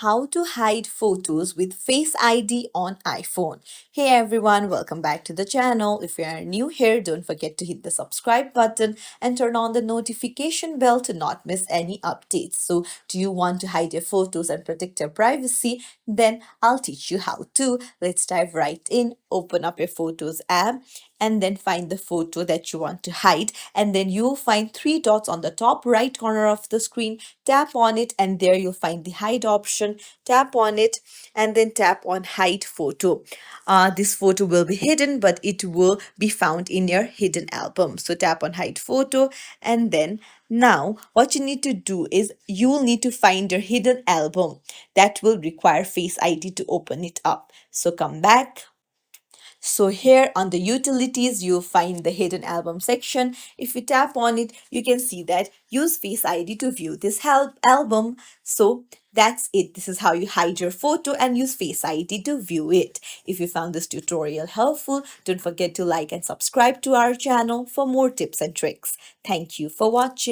How to hide photos with Face ID on iPhone. Hey everyone, welcome back to the channel. If you are new here, don't forget to hit the subscribe button and turn on the notification bell to not miss any updates. So, do you want to hide your photos and protect your privacy? Then I'll teach you how to. Let's dive right in. Open up your Photos app and then find the photo that you want to hide, and then you'll find three dots on the top right corner of the screen. Tap on it and there you'll find the hide option. Tap on it and then tap on hide photo. This photo will be hidden, but it will be found in your hidden album. So tap on hide photo, and then now what you need to do is you will need to find your hidden album. That will require Face ID to open it up. So come back. So here on the utilities, you'll find the hidden album section. If you tap on it, you can see that use Face ID to view this album. So that's it. This is how you hide your photo and use Face ID to view it. If you found this tutorial helpful, don't forget to like and subscribe to our channel for more tips and tricks. Thank you for watching.